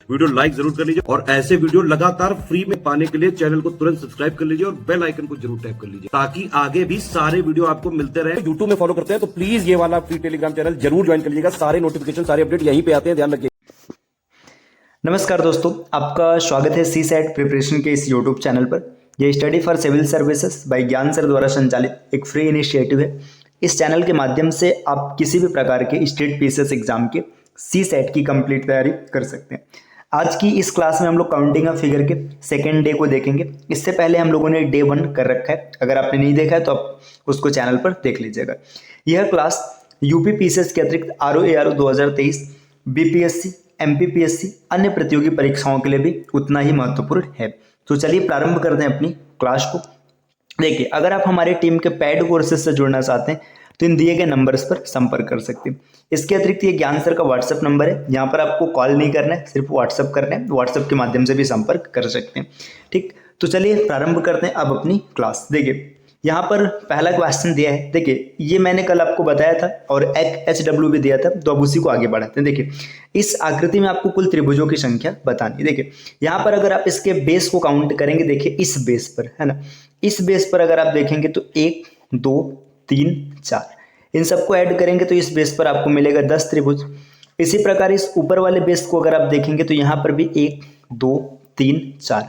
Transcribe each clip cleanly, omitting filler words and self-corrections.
Video like जरूर कर लीजिए और ऐसे वीडियो लगातार फ्री में पाने के लिए चैनल को तुरंत सब्सक्राइब कर लीजिए और बेल आइकन को जरूर टैप कर लीजिए ताकि आगे भी सारे वीडियो आपको मिलते रहे। यूट्यूब में फॉलो करते हैं तो प्लीज ये वाला फ्री टेलीग्राम चैनल जरूर ज्वाइन कर लीजिएगा। सारे नोटिफिकेशन सारे अपडेट यहीं पे आते हैं, ध्यान रखिए। नमस्कार दोस्तों, आपका स्वागत है सी सेट प्रिपरेशन के इस यूट्यूब चैनल पर। यह study for civil services by Gyan sir द्वारा संचालित एक फ्री इनिशिएटिव है। इस चैनल के माध्यम से आप किसी भी प्रकार के स्टेट पीसीएस एग्जाम के सी सेट की कंप्लीट तैयारी कर सकते हैं। आज की इस क्लास में हम लोग काउंटिंग ऑफ फिगर के सेकेंड डे को देखेंगे। इससे पहले हम लोगों ने डे 1 कर रखा है, अगर आपने नहीं देखा है तो आप उसको चैनल पर देख लीजिएगा। यह क्लास यूपी पीसीएस के अतिरिक्त आरओ 2023, बीपीएससी, एमपीपीएससी अन्य प्रतियोगी परीक्षाओं के लिए भी उतना ही महत्वपूर्ण है। तो चलिए प्रारंभ करते हैं अपनी क्लास को। देखिए, अगर आप हमारे टीम के पेड कोर्सेज से जुड़ना चाहते हैं तो इन दिए गए नंबर्स पर संपर्क कर सकते हैं। इसके अतिरिक्त ये ज्ञान सर का व्हाट्सएप नंबर है, यहाँ पर आपको कॉल नहीं करना है, सिर्फ व्हाट्सएप करना है। व्हाट्सएप के माध्यम से भी संपर्क कर सकते हैं। ठीक, तो चलिए प्रारंभ करते हैं अब अपनी क्लास। देखिए, यहाँ पर पहला क्वेश्चन दिया है। देखिए, ये मैंने कल आपको बताया था और एक HW भी दिया था, तो अब उसी को आगे बढ़ाते हैं। देखिए, इस आकृति में आपको कुल त्रिभुजों की संख्या बतानी है। देखिए, यहाँ पर अगर आप इसके बेस को काउंट करेंगे, देखिए इस बेस पर है ना, इस बेस पर अगर आप देखेंगे तो 1 2 3 4 इन सबको ऐड करेंगे तो इस बेस पर आपको मिलेगा 10 त्रिभुज। इसी प्रकार इस ऊपर वाले बेस को अगर आप देखेंगे तो यहाँ पर भी 1 2 3 4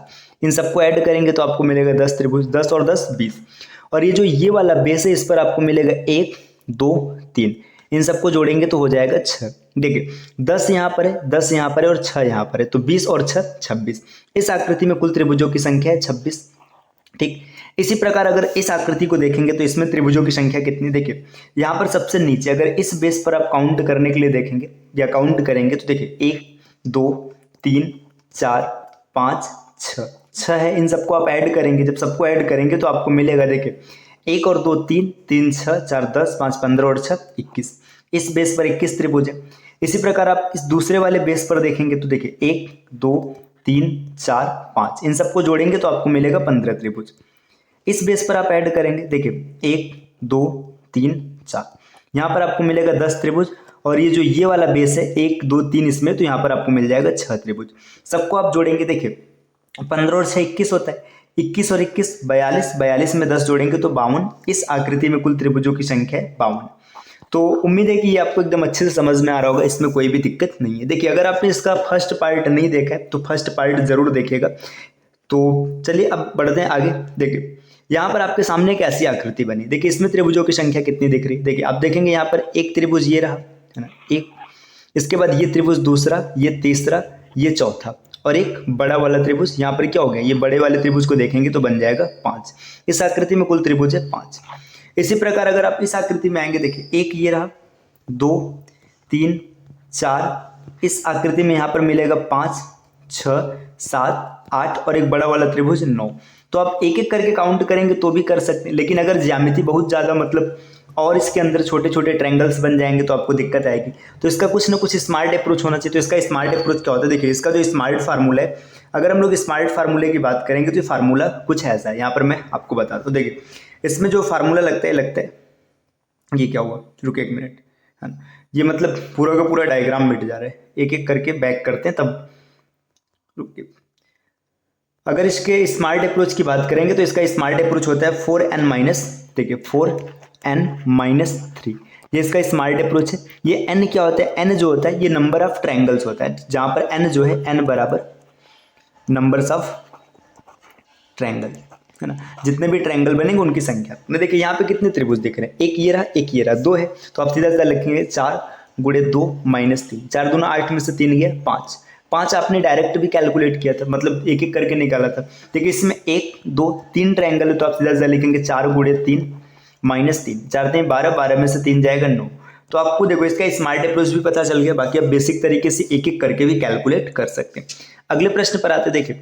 इन सबको ऐड करेंगे तो आपको मिलेगा 10 त्रिभुज। 10 और 10 20। और ये जो ये वाला बेस है इस पर आपको मिलेगा 1 2 3 इन सबको जोड़ेंगे तो हो जाएगा 6। देखिए, 10 यहाँ पर है, 10 यहाँ पर है और 6 यहाँ पर है, तो 20 और 6 26। इस आकृति में कुल त्रिभुजों की संख्या है 26। ठीक, इसी प्रकार अगर इस आकृति को देखेंगे तो इसमें त्रिभुजों की संख्या कितनी, देखिए यहाँ पर सबसे नीचे अगर इस बेस पर आप काउंट करने के लिए देखेंगे या काउंट करेंगे तो देखिए 1 2 3 4 5 6 है। इन सबको आप ऐड करेंगे, जब सबको ऐड करेंगे तो आपको मिलेगा, देखिए 1 और 2 3 3 6 4 10 5 15 और 6 21। इस बेस पर 21 त्रिभुज है। इसी प्रकार आप इस दूसरे वाले बेस पर देखेंगे तो देखिए 1 2 3 4 5 इन सबको जोड़ेंगे तो आपको मिलेगा 15 त्रिभुज। इस बेस पर आप ऐड करेंगे, देखिए 1 2 3 4 यहाँ पर आपको मिलेगा 10 त्रिभुज। और ये जो ये वाला बेस है 1 2 3 इसमें, तो यहाँ पर आपको मिल जाएगा 6 त्रिभुज। सबको आप जोड़ेंगे, देखिए 15 और 6 21 होता है, 21 और 21 42, 42 में 10 जोड़ेंगे तो 52। इस आकृति में कुल त्रिभुजों की संख्या है 52। तो उम्मीद है कि ये आपको एकदम अच्छे से समझ में आ रहा होगा, इसमें कोई भी दिक्कत नहीं है। देखिए, अगर आपने इसका फर्स्ट पार्ट नहीं देखा है तो फर्स्ट पार्ट जरूर देखिएगा। तो चलिए अब बढ़ते हैं आगे। देखिए, यहाँ पर आपके सामने एक ऐसी आकृति बनी, देखिए इसमें त्रिभुजों की संख्या कितनी दिख रही है। देखिए आप देखेंगे यहाँ पर एक त्रिभुज ये रहा है ना, एक, इसके बाद ये त्रिभुज दूसरा, ये तीसरा, ये चौथा और एक बड़ा वाला त्रिभुज। यहाँ पर क्या हो गया, ये बड़े वाले त्रिभुज को देखेंगे तो बन जाएगा 5। इस आकृति में कुल त्रिभुज है 5। इसी प्रकार अगर आप इस आकृति में आएंगे, देखिए एक ये रहा, 2 3 4 इस आकृति में यहाँ पर मिलेगा 5 6 7 8 और एक बड़ा वाला त्रिभुज 9। तो आप एक एक करके काउंट करेंगे तो भी कर सकते हैं, लेकिन अगर ज्यामिति बहुत ज़्यादा मतलब और इसके अंदर छोटे छोटे ट्रायंगल्स बन जाएंगे तो आपको दिक्कत आएगी। तो इसका कुछ ना कुछ स्मार्ट अप्रोच होना चाहिए। तो इसका स्मार्ट अप्रोच क्या होता है, देखिए इसका जो स्मार्ट फार्मूला है, अगर हम लोग स्मार्ट फार्मूले की बात करेंगे तो ये फार्मूला कुछ ऐसा है। यहाँ पर मैं आपको बताता हूँ। देखिए, इसमें जो फार्मूला लगता है ये क्या हुआ, रुके एक मिनट, है ना, ये मतलब पूरा का पूरा डायग्राम मिट जा रहा है। एक एक करके बैक करते हैं तब, रुकिए। अगर इसके स्मार्ट अप्रोच की बात करेंगे तो इसका स्मार्ट अप्रोच होता है 4n-, देखिए 4n-3, ये इसका स्मार्ट अप्रोच है। ये n क्या होता है, n जो होता है ये नंबर ऑफ ट्रायंगल्स होता है, जहां पर n जो है n बराबर नंबर्स ऑफ ट्रायंगल, है ना, जितने भी ट्रायंगल बनेंगे उनकी संख्या। देखिए यहाँ पे कितने त्रिभुज दिख रहे हैं, एक ये रहा, एक ये रहा, 2 है, तो आप सीधा सीधा लिखेंगे 4 गुणे 2 माइनस 3, 4 दूना 8 में से 3 गया 5। 5 आपने डायरेक्ट भी कैलकुलेट किया था, मतलब एक एक करके निकाला था। देखिए इसमें 1 2 3 ट्रायंगल है, तो आप सीधा सीधा लिखेंगे 4 गुणे 3 माइनस 3, 4 3 12, 12 में से 3 जाएगा 9। तो आपको देखो इसका स्मार्ट अप्रोच भी पता चल गया। बाकी आप बेसिक तरीके से एक एक करके भी कैलकुलेट कर सकते हैं। अगले प्रश्न पर आते, देखिए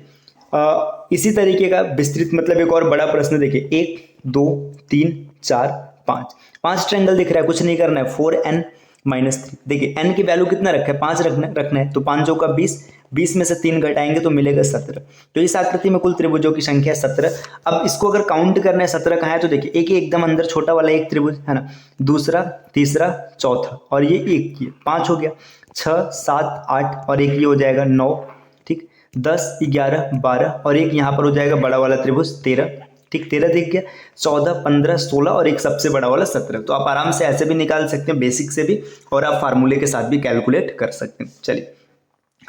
इसी तरीके का विस्तृत मतलब एक और बड़ा प्रश्न, देखिए 1 2 3 4 5 5 ट्रायंगल दिख रहा है, कुछ नहीं करना है, 4n-3। देखिए n की वैल्यू कितना रखा है, 5 रखना है, तो 5 चौका 20, 20 में से 3 घटाएंगे तो मिलेगा 17। तो इस आकृति में कुल त्रिभुजों की संख्या है 17। अब इसको अगर काउंट करना है 17 कहाँ है, तो देखिए एक ही एकदम अंदर छोटा वाला एक त्रिभुज है ना, दूसरा तीसरा चौथा और ये एक, ये 5 हो गया, 6 7 8 और एक ये हो जाएगा 9, 10, 11, 12 और एक यहाँ पर हो जाएगा बड़ा वाला त्रिभुज 13। ठीक, 13 दिख गया। 14, 15, 16 और एक सबसे बड़ा वाला 17। तो आप आराम से ऐसे भी निकाल सकते हैं बेसिक से भी, और आप फार्मूले के साथ भी कैलकुलेट कर सकते हैं। चलिए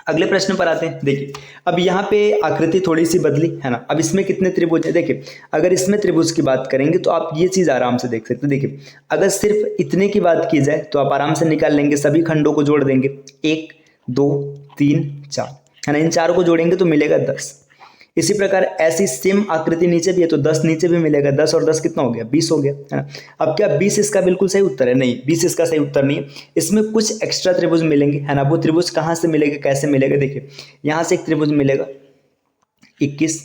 अगले प्रश्न पर आते हैं। देखिए अब यहाँ पे आकृति थोड़ी सी बदली है ना। अब इसमें कितने त्रिभुज है, देखिए अगर इसमें त्रिभुज की बात करेंगे तो आप ये चीज आराम से देख सकते हैं। देखिए अगर सिर्फ इतने की बात की जाए तो आप आराम से निकाल लेंगे, सभी खंडों को जोड़ देंगे, 1, 2, 3, 4 है ना। इन चारों को जोड़ेंगे तो मिलेगा 10। इसी प्रकार ऐसी सेम आकृति नीचे भी है तो 10 नीचे भी मिलेगा। 10 और 10 कितना हो गया, 20 हो गया है ना। अब क्या 20 इसका बिल्कुल सही उत्तर है? नहीं, 20 इसका सही उत्तर नहीं है। इसमें कुछ एक्स्ट्रा त्रिभुज मिलेंगे है ना। वो त्रिभुज कहाँ से मिलेगा, कैसे मिलेगा? देखिए यहाँ से एक त्रिभुज मिलेगा 21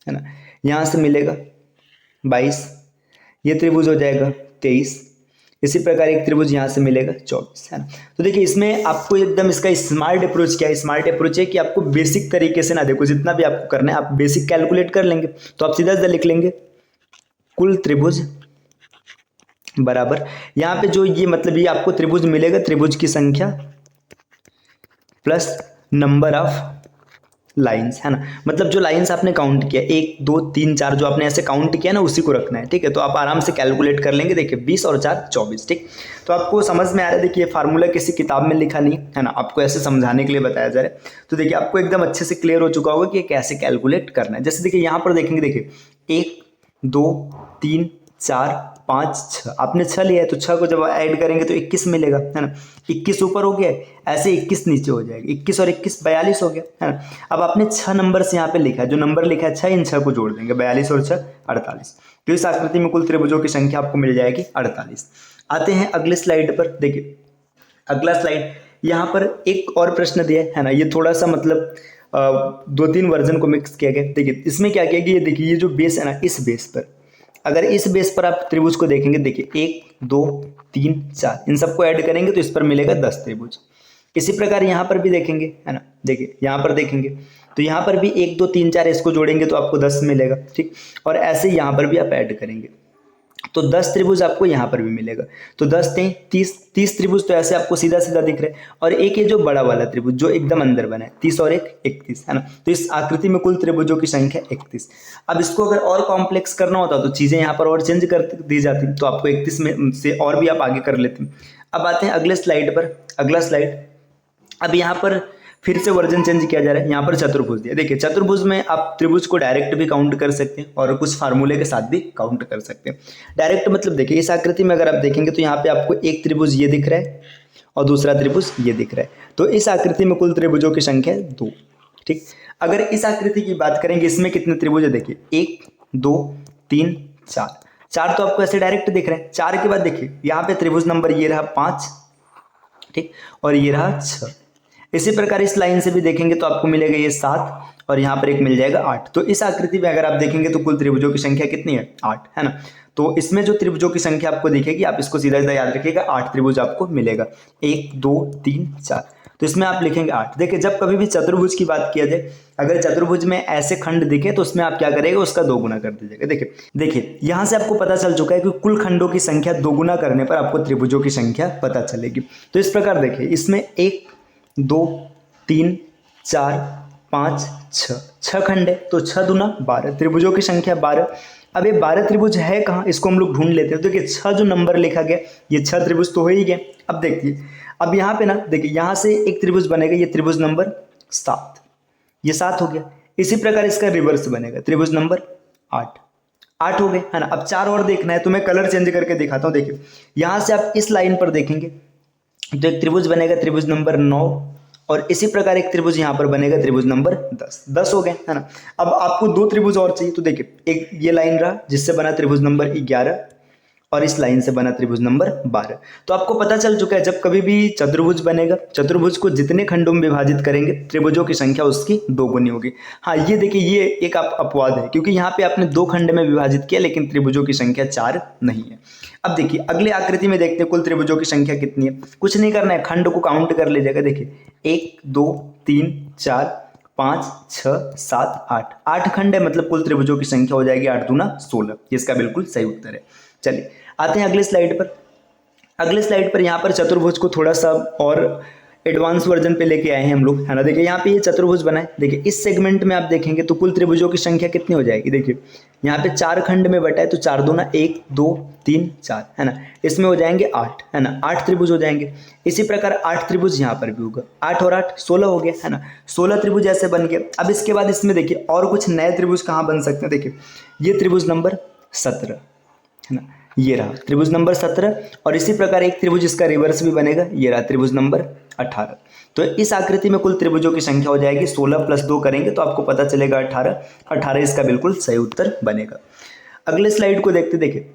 है ना, यहाँ से मिलेगा 22, ये त्रिभुज हो जाएगा 23। इसी प्रकार एक त्रिभुज यहाँ से मिलेगा 24 है ना। तो देखिए इसमें आपको एकदम इसका स्मार्ट अप्रोच क्या है? स्मार्ट अप्रोच है कि आपको बेसिक तरीके से ना, देखो जितना भी आपको करना है आप बेसिक कैलकुलेट कर लेंगे। तो आप सीधा सीधा लिख लेंगे कुल त्रिभुज बराबर, यहाँ पे जो ये मतलब ये आपको त्रिभुज मिलेगा, त्रिभुज की संख्या प्लस नंबर ऑफ लाइंस है ना। मतलब जो लाइंस आपने काउंट किया 1, 2, 3, 4 जो आपने ऐसे काउंट किया ना उसी को रखना है। ठीक है, तो आप आराम से कैलकुलेट कर लेंगे। देखिए 20 और 4 24। ठीक, तो आपको समझ में आ रहा है। देखिए फार्मूला किसी किताब में लिखा नहीं है ना, आपको ऐसे समझाने के लिए बताया जा रहा है। तो देखिए आपको एकदम अच्छे से क्लियर हो चुका होगा कि कैसे कैलकुलेट करना है। जैसे देखिए यहाँ पर देखेंगे, देखिए 1, 2, 3, 4, 5, 6 आपने 6 लिया है तो 6 को जब ऐड करेंगे तो 21 मिलेगा है ना। 21 ऊपर हो गया, ऐसे 21 नीचे हो जाएगा। 21 और 21 42 हो गया है ना। अब आपने 6 नंबर से यहाँ पे लिखा है, जो नंबर लिखा है 6, इन 6 को जोड़ देंगे, 42 और 6 48। तो इस आकृति में कुल त्रिभुजों की संख्या आपको मिल जाएगी 48। आते हैं अगले स्लाइड पर। देखिए अगला स्लाइड, यहाँ पर एक और प्रश्न दिया है ना। ये थोड़ा सा मतलब 2-3 वर्जन को मिक्स किया गया। देखिए इसमें क्या किया गया, ये देखिए ये जो बेस है ना, इस बेस पर अगर इस बेस पर आप त्रिभुज को देखेंगे, देखिए 1, 2, 3, 4 इन सबको ऐड करेंगे तो इस पर मिलेगा 10 त्रिभुज। इसी प्रकार यहाँ पर भी देखेंगे है ना। देखिए यहाँ पर देखेंगे तो यहाँ पर भी 1, 2, 3, 4 इसको जोड़ेंगे तो आपको 10 मिलेगा। ठीक, और ऐसे यहाँ पर भी आप ऐड करेंगे तो 10 त्रिभुज आपको यहाँ पर भी मिलेगा। तो 10 3 30 त्रिभुज तो ऐसे आपको सीधा सीधा दिख रहे हैं। और एक ये जो बड़ा वाला त्रिभुज जो एकदम अंदर बना है 30 और 1 31 है ना। तो इस आकृति में कुल त्रिभुजों की संख्या 31। अब इसको अगर और कॉम्प्लेक्स करना होता तो चीजें यहाँ पर और चेंज कर दी जाती, तो आपको 31 में से और भी आप आगे कर लेते। अब आते हैं अगले स्लाइड पर। अगला स्लाइड, अब यहाँ पर फिर से वर्जन चेंज किया जा रहा है। यहाँ पर चतुर्भुज दिया। देखिए चतुर्भुज में आप त्रिभुज को डायरेक्ट भी काउंट कर सकते हैं और कुछ फार्मूले के साथ भी काउंट कर सकते हैं। डायरेक्ट मतलब देखिए इस आकृति में अगर आप देखेंगे तो यहाँ पे आपको एक त्रिभुज ये दिख रहा है और दूसरा त्रिभुज ये दिख रहा है। तो इस आकृति में कुल त्रिभुजों की संख्या 2। ठीक, अगर इस आकृति की बात करेंगे इसमें कितने त्रिभुज है, देखिए 1, 2, 3, 4। 4 तो आपको ऐसे डायरेक्ट दिख रहे हैं। 4 के बाद देखिए यहाँ पे त्रिभुज नंबर ये रहा 5, ठीक, और ये रहा 6। इसी प्रकार इस लाइन से भी देखेंगे तो आपको मिलेगा ये 7 और यहाँ पर एक मिल जाएगा 8। तो इस आकृति में अगर आप देखेंगे तो कुल त्रिभुजों की संख्या कितनी है, 8 है ना। तो इसमें जो त्रिभुजों की संख्या आपको दिखेगी, आप इसको सीधा सीधा याद रखिएगा, 8 त्रिभुज आपको मिलेगा। 1, 2, 3, 4, तो इसमें आप लिखेंगे 8। देखिए जब कभी भी चतुर्भुज की बात किया जाए, अगर चतुर्भुज में ऐसे खंड दिखे तो उसमें आप क्या करेंगे, उसका 2 गुना कर दीजिएगा। देखिए यहाँ से आपको पता चल चुका है कि कुल खंडों की संख्या 2 गुना करने पर आपको त्रिभुजों की संख्या पता चलेगी। तो इस प्रकार देखिए इसमें 1, 2, 3, 4, 5, 6 खंड है तो 6 दूना 12, त्रिभुजों की संख्या 12। अब ये 12 त्रिभुज है कहाँ, इसको हम लोग ढूंढ लेते हैं। तो देखिए 6 जो नंबर लिखा गया ये 6 त्रिभुज तो हो ही गए। अब देखिए अब यहाँ पे ना देखिए यहाँ से एक त्रिभुज बनेगा, ये त्रिभुज नंबर 7, ये 7 हो गया। इसी प्रकार इसका रिवर्स बनेगा, त्रिभुज नंबर 8 हो गए है ना। अब 4 और देखना है तो मैं कलर चेंज करके दिखाता हूँ। देखिए यहाँ से आप इस लाइन पर देखेंगे तो एक त्रिभुज बनेगा, त्रिभुज नंबर 9, और इसी प्रकार एक त्रिभुज यहाँ पर बनेगा, त्रिभुज नंबर 10 हो गए है ना। अब आपको 2 त्रिभुज और चाहिए तो देखिए एक ये लाइन रहा जिससे बना त्रिभुज नंबर 11 और इस लाइन से बना त्रिभुज नंबर 12। तो आपको पता चल चुका है जब कभी भी चतुर्भुज बनेगा, चतुर्भुज को जितने खंडों में विभाजित करेंगे त्रिभुजों की संख्या उसकी 2 गुनी होगी। हाँ ये देखिए ये एक अपवाद है क्योंकि यहाँ पे आपने 2 खंड में विभाजित किया लेकिन त्रिभुजों की संख्या 4 नहीं है। अब देखिए अगले आकृति में देखते हैं कुल त्रिभुजों की संख्या कितनी है। कुछ नहीं करना है, खंड को काउंट कर लीजिएगा। देखिए 1, 2, 3, 4, 5, 6, 7, 8 खंड है, मतलब कुल त्रिभुजों की संख्या हो जाएगी 8 दूना 16। इसका बिल्कुल सही उत्तर है। चलिए आते हैं अगले स्लाइड पर। अगले स्लाइड पर यहाँ पर चतुर्भुज को थोड़ा सा और एडवांस वर्जन पे लेके आए हैं हम लोग, है ना। देखिए यहाँ पे ये चतुर्भुज बना है। देखिए इस सेगमेंट में आप देखेंगे तो कुल त्रिभुजों की संख्या कितनी हो जाएगी। देखिए यहाँ पे 4 खंड में बटा है तो 4 दूना 1 2 3 4, है ना। इसमें हो जाएंगे 8, है ना, 8 त्रिभुज हो जाएंगे। इसी प्रकार 8 त्रिभुज यहाँ पर भी होगा, 8 और 8 16 हो गया, है ना। 16 त्रिभुज ऐसे बन गए। अब इसके बाद इसमें देखिए और कुछ नए त्रिभुज कहाँ बन सकते हैं। देखिए ये त्रिभुज नंबर 17, है ना, ये रहा त्रिभुज नंबर 17। और इसी प्रकार एक त्रिभुज इसका रिवर्स भी बनेगा, ये रहा त्रिभुज नंबर 18। तो इस आकृति में कुल त्रिभुजों की संख्या हो जाएगी 16 + 2 करेंगे तो आपको पता चलेगा 18। 18 इसका बिल्कुल सही उत्तर बनेगा। अगले स्लाइड को देखते। देखिए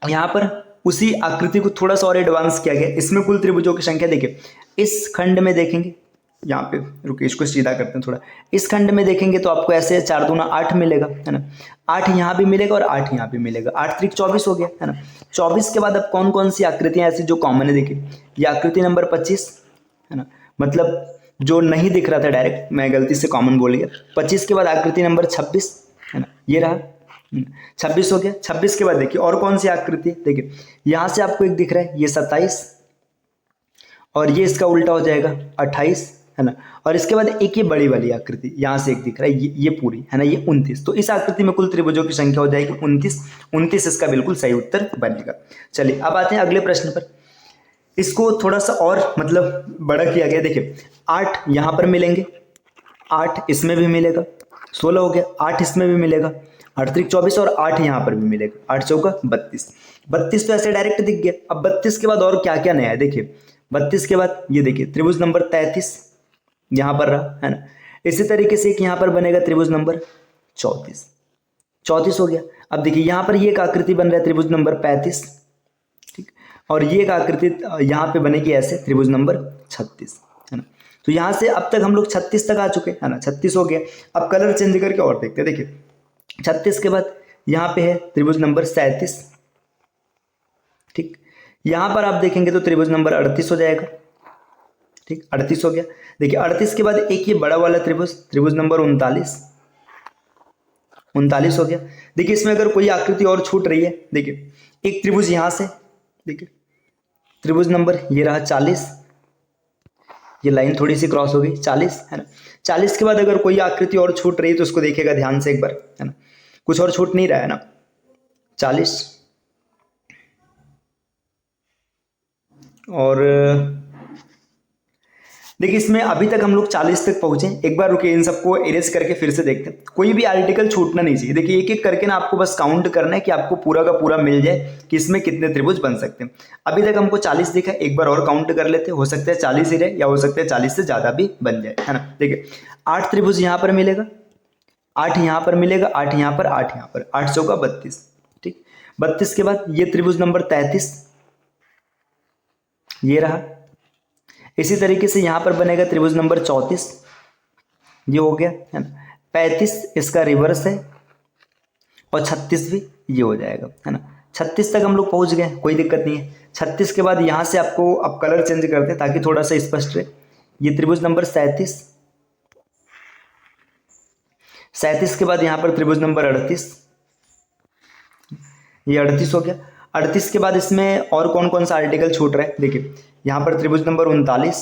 यहाँ पर उसी आकृति को थोड़ा सा और एडवांस किया गया। इसमें कुल त्रिभुजों की संख्या देखिए इस खंड में देखेंगे, यहाँ पे रुकिए इसको सीधा करते हैं थोड़ा। इस खंड में देखेंगे तो आपको ऐसे 4 दूना 8 मिलेगा, है ना। 8 यहाँ भी मिलेगा और 8 यहाँ भी मिलेगा। 8 त्रिक 24 हो गया, है ना। 24 के बाद अब कौन कौन सी आकृतियां ऐसी जो कॉमन है। देखिए ये आकृति नंबर 25, है ना, मतलब जो नहीं दिख रहा था डायरेक्ट, मैं गलती से कॉमन बोल गया। 25 के बाद आकृति नंबर 26, है ना, ये रहा 26 हो गया। 26 के बाद देखिए और कौन सी आकृति। देखिए यहाँ से आपको एक दिख रहा है, ये 27 और ये इसका उल्टा हो जाएगा 28, है ना। और इसके बाद एक ये बड़ी वाली आकृति यहाँ से एक दिख रहा है, ये पूरी, है ना, ये 29। तो इस आकृति में कुल त्रिभुजों की संख्या हो जाएगी 29। 29 इसका बिल्कुल सही उत्तर बनेगा। चलिए अब आते हैं अगले प्रश्न पर। इसको थोड़ा सा और मतलब बड़ा किया गया। देखिए 8 यहाँ पर मिलेंगे, 8 इसमें भी मिलेगा, 16 हो गया। 8 इसमें भी मिलेगा, 8 त्रिक 24 और 8 यहाँ पर भी मिलेगा, 8 चौका 32। 32 तो ऐसे डायरेक्ट दिख गया। अब 32 के बाद और क्या क्या नया है। देखिए 32 के बाद ये देखिए त्रिभुज नंबर 33 यहाँ पर रहा, है ना। इसी तरीके से एक यहाँ पर बनेगा त्रिभुज नंबर 34, 34 हो गया। अब देखिए यहाँ पर ये एक आकृति बन रहा है त्रिभुज नंबर 35, ठीक। और ये एक आकृति यहाँ पे बनेगी ऐसे त्रिभुज नंबर 36, है ना। तो यहाँ से अब तक हम लोग 36 तक आ चुके, है ना। 36 हो गया। अब कलर चेंज करके और देखते हैं। देखिए 36 के बाद यहाँ पे है त्रिभुज नंबर 37, ठीक। यहाँ पर आप देखेंगे तो त्रिभुज नंबर 38 हो जाएगा, ठीक, 38 हो गया। देखिए 38 के बाद एक ये बड़ा वाला त्रिभुज, त्रिभुज नंबर 39, 39 हो गया। देखिए इसमें अगर कोई आकृति और छूट रही है, देखिए एक त्रिभुज यहाँ से, देखिए त्रिभुज नंबर ये रहा 40, ये लाइन थोड़ी सी क्रॉस हो गई, 40, है ना। 40 के बाद अगर कोई आकृति और छूट रही है तो उसको देखिएगा ध्यान से एक बार, है ना। कुछ और छूट नहीं रहा है ना। 40 और देखिए इसमें अभी तक हम लोग 40 तक पहुंचे। एक बार रुकिए, इन सबको इरेज करके फिर से देखते हैं। कोई भी आर्टिकल छूटना नहीं चाहिए। देखिए एक एक करके ना आपको बस काउंट करना है कि आपको पूरा का पूरा मिल जाए कि इसमें कितने त्रिभुज बन सकते हैं। अभी तक हमको 40 दिखा, एक बार और काउंट कर लेते हैं। हो सकता है 40 ही रहे या हो सकता है 40 से ज्यादा भी बन जाए, है ना। देखिए 8 त्रिभुज यहाँ पर मिलेगा, 8 यहाँ पर मिलेगा, 8 यहाँ पर, 8 यहाँ पर, 8 चौका 32, ठीक। 32 के बाद ये त्रिभुज नंबर 33, ये रहा। इसी तरीके से यहां पर बनेगा त्रिभुज नंबर 34, ये हो गया, है ना। 35 इसका रिवर्स है और 36 भी ये हो जाएगा, है ना। 36 तक हम लोग पहुंच गए, कोई दिक्कत नहीं है। 36 के बाद यहां से आपको अब कलर चेंज करते हैं ताकि थोड़ा सा स्पष्ट रहे। ये त्रिभुज नंबर 37, 37 के बाद यहां पर त्रिभुज नंबर 38, ये 38 हो गया। 38 के बाद इसमें और कौन कौन सा आर्टिकल छूट रहा है। देखिए यहां पर त्रिभुज नंबर 39,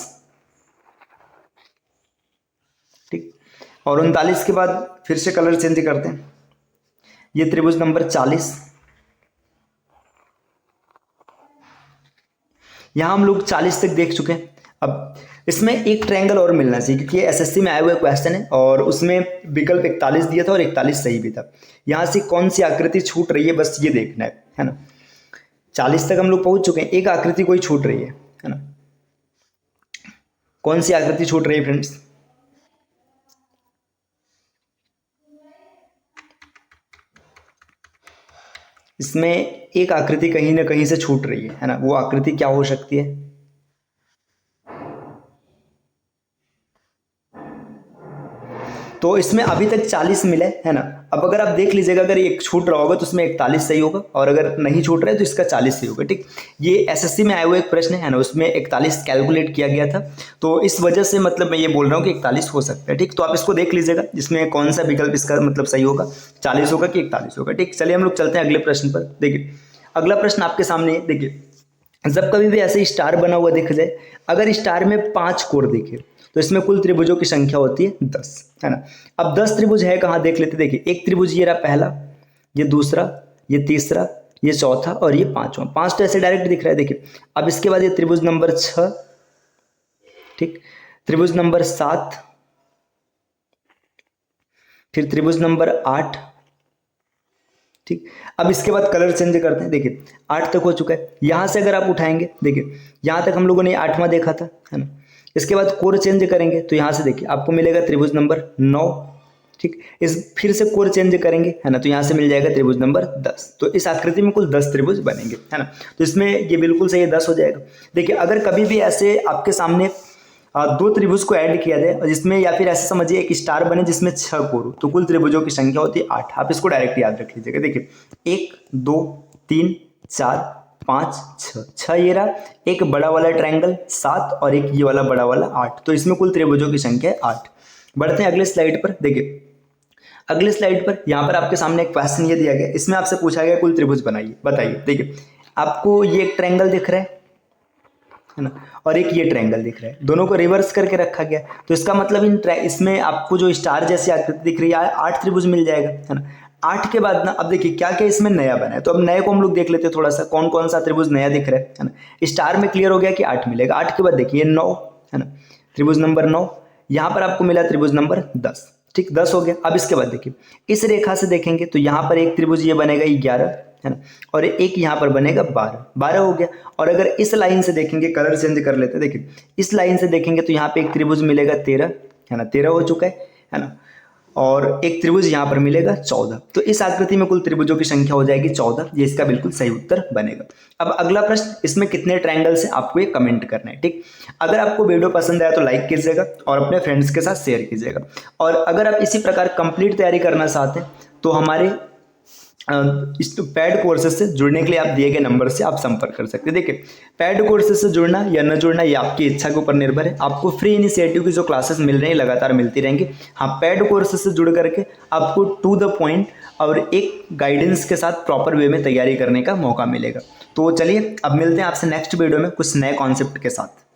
ठीक। और 39 के बाद फिर से कलर चेंज करते हैं। ये त्रिभुज नंबर 40, यहां हम लोग 40 तक देख चुके हैं। अब इसमें एक ट्रायंगल और मिलना चाहिए क्योंकि एसएससी में आया हुआ क्वेश्चन है और उसमें विकल्प 41 दिया था और 41 सही भी था। यहां से कौन सी आकृति छूट रही है बस ये देखना है ना। 40 तक हम लोग पहुंच चुके हैं, एक आकृति कोई छूट रही है ना। कौन सी आकृति छूट रही है फ्रेंड्स। इसमें एक आकृति कहीं ना कहीं से छूट रही है ना। वो आकृति क्या हो सकती है। तो इसमें अभी तक 40 मिले, है ना। अब अगर आप देख लीजिएगा अगर एक छूट रहा होगा तो उसमें 41 सही होगा और अगर नहीं छूट रहा है तो इसका 40 सही होगा, ठीक। ये एसएससी में आया हुआ एक प्रश्न है ना, उसमें 41 कैलकुलेट किया गया था तो इस वजह से मतलब मैं ये बोल रहा हूँ कि 41 हो सकता है, ठीक। तो आप इसको देख लीजिएगा इसमें कौन सा विकल्प इसका मतलब सही होगा, 40 होगा कि 41 होगा, ठीक। चलिए हम लोग चलते हैं अगले प्रश्न पर। देखिए अगला प्रश्न आपके सामने है। देखिए जब कभी भी ऐसे स्टार बना हुआ दिख जाए, अगर स्टार में 5 कोर दिखे तो इसमें कुल त्रिभुजों की संख्या होती है 10, है ना। अब 10 त्रिभुज है कहाँ देख लेते, देखिए एक त्रिभुज ये रहा पहला, ये दूसरा, ये तीसरा, ये चौथा और ये पांचवा। 5 तो ऐसे डायरेक्ट दिख रहा है देखिए। अब इसके बाद ये त्रिभुज नंबर 6, ठीक, त्रिभुज नंबर 7, फिर त्रिभुज नंबर 8, ठीक। अब इसके बाद कलर चेंज करते हैं, देखिए 8 तक हो चुका है। यहाँ से अगर आप उठाएंगे, देखिए यहाँ तक हम लोगों ने 8वां देखा था, है ना। इसके बाद कोर चेंज करेंगे तो यहाँ से देखिए आपको मिलेगा त्रिभुज नंबर 9, ठीक। इस फिर से कोर चेंज करेंगे, है ना, तो यहाँ से मिल जाएगा त्रिभुज नंबर 10। तो इस आकृति में कुल 10 त्रिभुज बनेंगे, है ना। तो इसमें ये बिल्कुल सही 10 हो जाएगा। देखिए अगर कभी भी ऐसे आपके सामने 2 त्रिभुज को ऐड किया जाए और जिसमें, या फिर ऐसे समझिए एक स्टार बने जिसमें 6 कोर हो, तो कुल त्रिभुजों की संख्या होती है 8। आप इसको डायरेक्ट याद रख लीजिएगा। देखिए 1 2 3 4 5 6, 6 ये रहा, एक बड़ा वाला ट्रायंगल 7 और एक ये वाला बड़ा वाला 8। तो इसमें कुल त्रिभुजों की संख्या है 8। बढ़ते हैं अगले स्लाइड पर। देखिए अगले स्लाइड पर यहाँ पर आपके सामने एक क्वेश्चन ये दिया गया, इसमें आपसे पूछा गया कुल त्रिभुज बनाइए, बताइए। देखिए आपको ये एक ट्रायंगल दिख रहा है ना, और एक ये ट्रायंगल दिख रहा है, दोनों को रिवर्स करके रखा गया। तो इसका मतलब इसमें आपको जो स्टार जैसी आकृति दिख रही है 8 त्रिभुज मिल जाएगा, है ना। 8 के बाद ना, अब देखिए क्या क्या इसमें नया बना है, तो अब नए को हम लोग देख लेते हैं थोड़ा सा, कौन कौन सा त्रिभुज नया दिख रहा है ना। स्टार में क्लियर हो गया कि 8 मिलेगा। 8 के बाद देखिए 9, है ना, त्रिभुज नंबर 9। यहाँ पर आपको मिला त्रिभुज नंबर 10, ठीक, 10 हो गया। अब इसके बाद देखिए इस रेखा से देखेंगे तो यहाँ पर एक त्रिभुज ये बनेगा 11, है ना, और एक यहाँ पर बनेगा 12, 12 हो गया। और अगर इस लाइन से देखेंगे, कलर चेंज कर लेते हैं, देखिए इस लाइन से देखेंगे तो यहाँ पे एक त्रिभुज मिलेगा 13, है ना, 13 हो चुका है ना, और एक त्रिभुज यहाँ पर मिलेगा 14। तो इस आकृति में कुल त्रिभुजों की संख्या हो जाएगी 14। ये इसका बिल्कुल सही उत्तर बनेगा। अब अगला प्रश्न, इसमें कितने ट्रायंगल्स हैं आपको ये कमेंट करना है, ठीक। अगर आपको वीडियो पसंद आया तो लाइक कीजिएगा और अपने फ्रेंड्स के साथ शेयर कीजिएगा। और अगर आप इसी प्रकार कंप्लीट तैयारी करना चाहते हैं तो हमारे इस पेड कोर्सेज से जुड़ने के लिए आप दिए गए नंबर से आप संपर्क कर सकते हैं। देखिए पेड कोर्सेज से जुड़ना या न जुड़ना ये आपकी इच्छा के ऊपर निर्भर है। आपको फ्री इनिशिएटिव की जो क्लासेस मिल रही हैं लगातार मिलती रहेंगी। हाँ, पेड कोर्सेज से जुड़ करके आपको टू द पॉइंट और एक गाइडेंस के साथ प्रॉपर वे में तैयारी करने का मौका मिलेगा। तो चलिए अब मिलते हैं आपसे नेक्स्ट वीडियो में कुछ नए कॉन्सेप्ट के साथ।